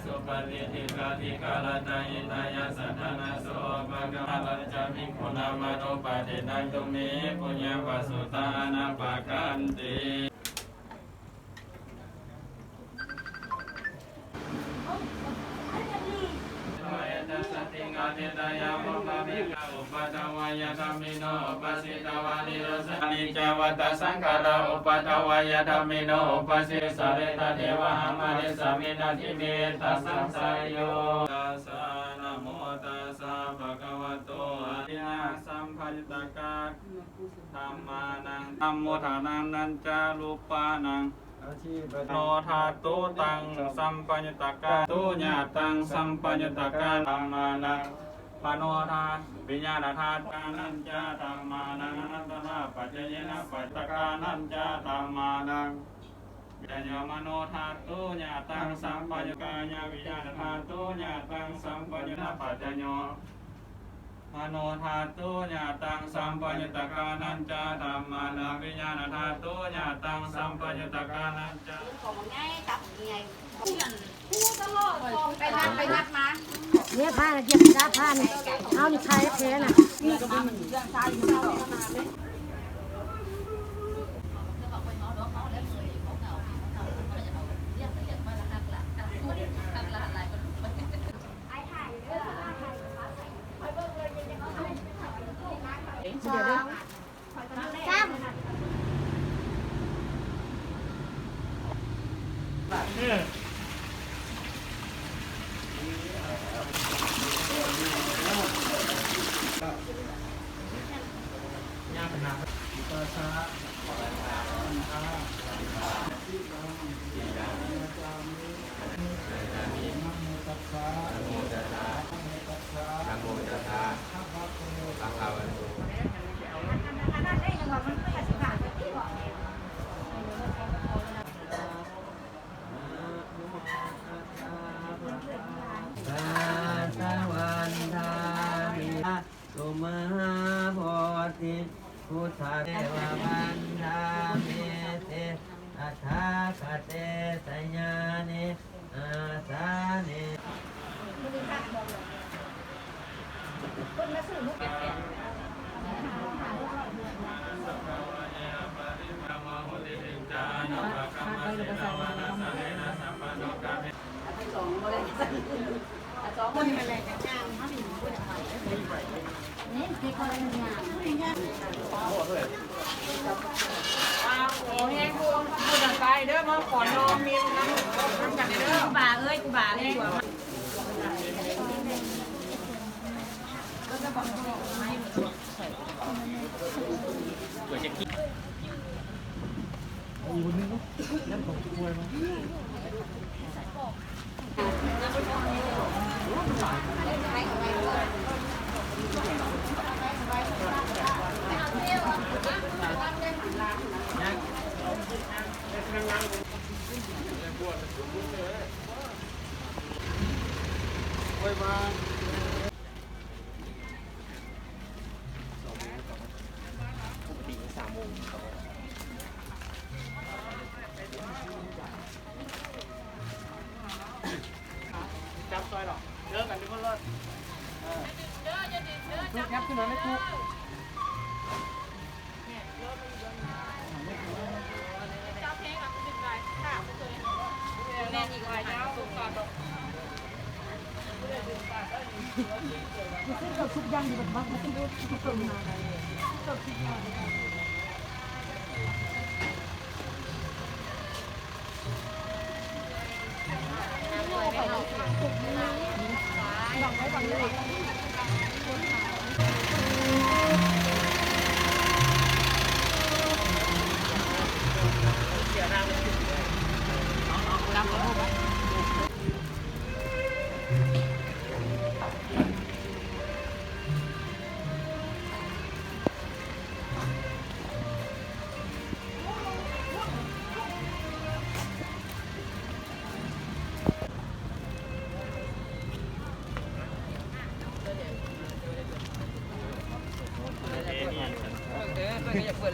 สุปฏิทิกาทิกาลตายิตายาสัทธนาโสภะคะวะจามิคุณามาโนปะเทนังตุเมปุญญวสุตานาปะกันติเทตายามุปะภิกขาอุปตวายธรรมิโนอุปสิตวานิโรสนิจวัตสังขาราอุปตวายธรรมิโนอุปสิสเรตเทวะหมาริสามินาทิเมตัสสะโยตัสสะนะโมตัสสะภะคะวะโตอะระหะสัมมาสัมพุทธัสสะธัมมานังธัมโมทานังนันจารูปานังโนทาตุตังสัมปัญญตกาตุญาตังสัมปัญญตกาธัมมานังปโนทาวิญญาณธาตุนันจาธัมมานังอนัตตาปัจจยนะปัจจกานันจาธัมมานังวิญญาณมโนธาตุญาตังสัมปัญญกายาวิญญาณธาตุญาตังสัมปัญญนะปัจจโยมโนธาตุญาตังสัมปัญญตกานันจาธัมมานังวิญญาณธาตุญาตังสัมปัญญตกานันจาไปนัดมาเนี่ยผ้าเก็บจ้าผ้านี่เอานี่ใครแท้น่ะนี่ก็เป็นเรื่องชายที่เราพุทธเทวบันดาเมเตอัฏฐาคเตสัญญาเนอาสาเนคนอะไรกันย่างเขาถึงพูดอะไรนี่คือคนอะไรย่างโอ้ยกูดังใจเด้อมาขอนอมีน้ำกันเด้อบ่าเอ้ยกูบ่าเลยกว่าจับซอยหรอเลิกกันทุกคนเลยทุกยับขึ้นมาไม่ทุกแน่นอีกหลายเจ้าสุกก่อนซึ่งเราทุกอย่างอยู่แบบว่ามันต้องรู้ทุกคนมาเราทุกอย่างบังไว้บังเลย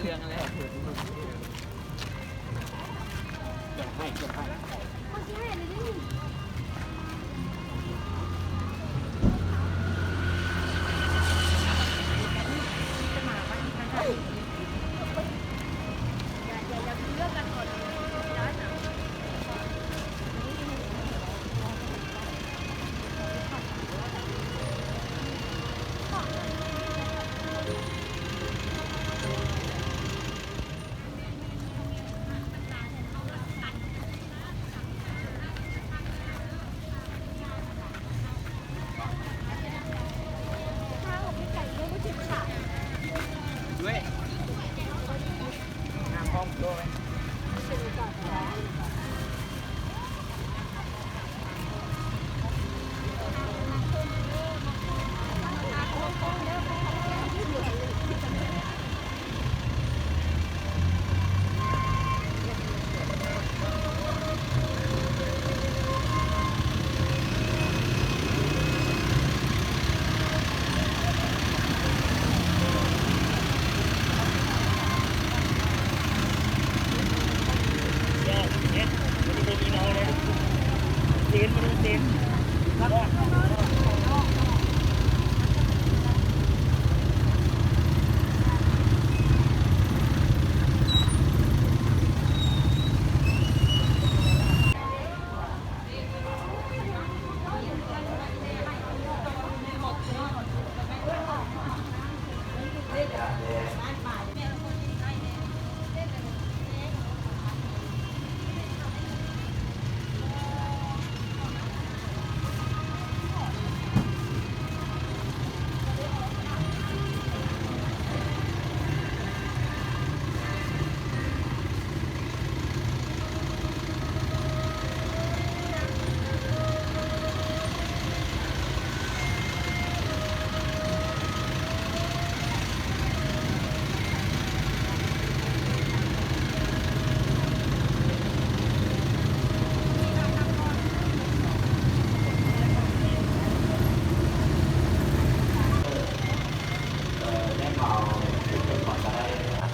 รื่องอะไรด้วยน้ำพร้อมด้วย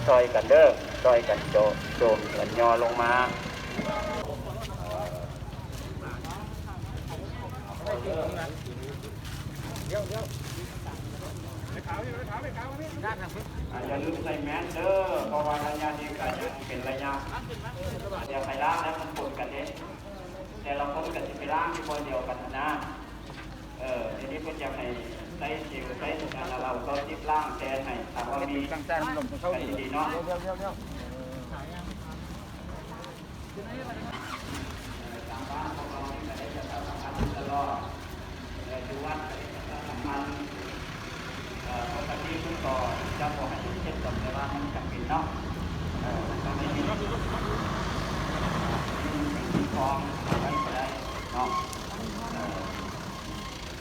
ซอยกันเด้อซอยกันโจมกันยอลงมาอย่าลืมใส่แมสเด้อเพราะว่าระยะนี้ก็ยังเป็นระยะเดี๋ยวไปล้างแล้วมันปนกันเองแต่เราคนกันจะไปล้างที่คนเดียวกันนะทีนี้เพื่อจะให้ใส่จิ๋วใส่ถุงนั้นเราก็จิบล่างแทนให้ถามว่ามีใส่ดีเนาะตามบ้านของเราเนี่ยได้จะทำการตลอดดูวัดสำคัญปกติคุณก็จะบอกให้เช็ดก่อนแต่ว่ามันจำเป็นเนาะก็ไม่มีคลองอะไรก็ได้เนาะ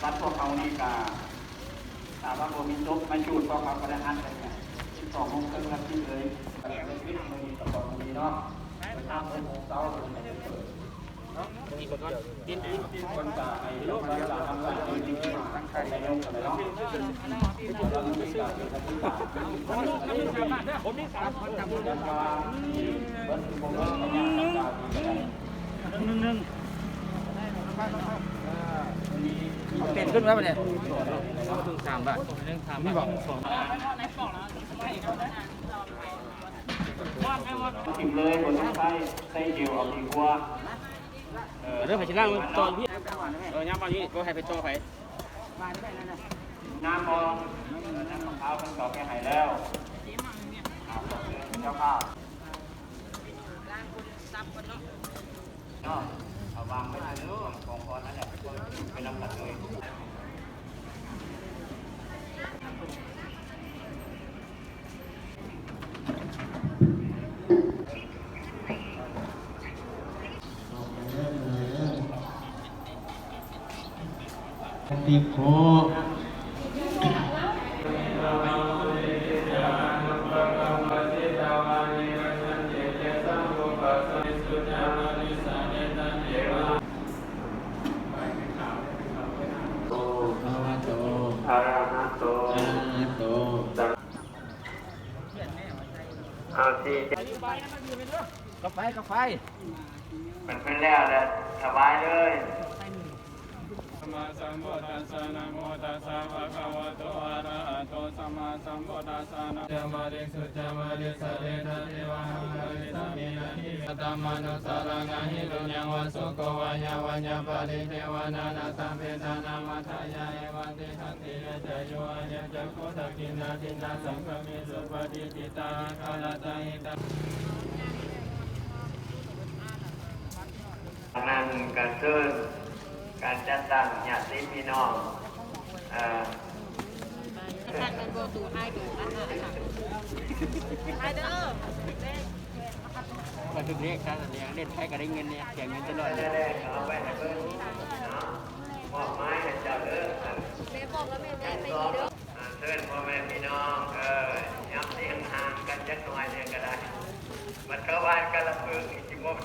วัดพวกเขานี่ก็ถามว่าโบมีซุปมาจูดพวกเขาก็ได้หันกันเนี่ย12 โมงครึ่งครับที่เลยเป็นวิทย์มือกับของนี้เนาะไปทำเป็นโมงเช้าคนตาไอ้ลูกเราจะทำอะไรจริงๆตั้งใจในโรงกันเลยเนาะเรามีการเป็นผู้ตาผมนี่3 คนจำได้ว่าเบิ้ลโมงเช้าเนี่ยตาดีกันเปลี่ยนขึ้นแล้วเนี่ยถึง3 บาทไม่บอกกินเลยบนต้องใส่เจียวเอาดีกว่าเรื่องไผ่ชิ้นล่างตอนพี่ย่างบางทีก็ให้ไปโตไผ่น้ำมองน้ำมะพร้าวมันก็แค่หายแล้วเจ้าข้าวเนาะเอาวางไว้เลยของพอนั่นแหละไปนำตัดเลยติโพ เอาสิ กาแฟกาแฟ มันเป็นแล้วแหละสบายเลย สัมมาสัมพุทธัสสะนะโมตัสสะภะคะวะโตอะระหะโตสัมมาสัมพุทธัสสะนะจะมาริสุจะมาริสะเรทะเทวะหังคะริสามินะทิตัมมนุสารังอะหิรุญญังวะสุโกวะยะวัญญปะริเทวนานาสัมเปตานามัทธายะเอวันติทันติยะจโยอะยะจักขุทักขินาทินาสังฆมิสุปฏิจิตาคาลตาหิตา นั่นก็คือการจัดตั้งญาติพี่น้องท่านเป็นโกตูให้ดูนะคะให้เด้อ มาถึงเรียกท่านเนี่ยเล่นแพ้ก็ได้เงินเนี่ยแจกเงินตลอด ได้เอาไปให้เพิ่นเนาะมอบไม้ให้เจ้าเด้อ แม่บอกแล้วแม่ได้ไป เ ดีเด้อ ชิญพ่อแม่พี่น้องย้ำเสียงห่างกันจักหน่อยเนี่ยก็ได้มันเข้าบ้านกันละพึ่งอีกจิโมง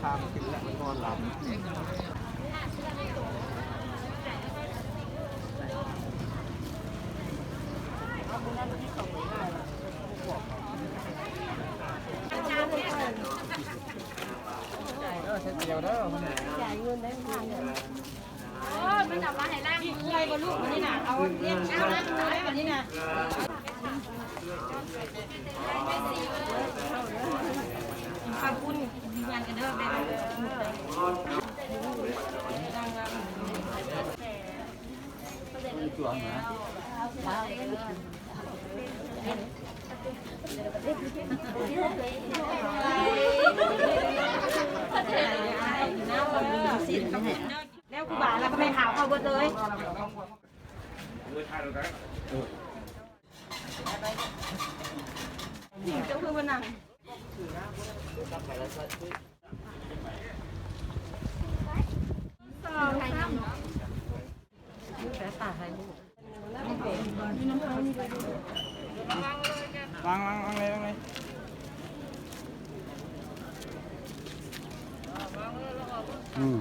ตามกินแล้วมันนอนหลับ จ่ายเงินได้ผ่านเลย มันกลับมาให้ล่างมือเลยบนลูกมันนี่น่ะเอาเรียกเอานะเอาได้แบบนี้น่ะขอบคุณยืนยันกันเด้อแม่แล้วกูบ่าแล้วก็ไม่ข่าวเข้าเบิดเลยเจ้าคือวันนั้นวางเลยอืม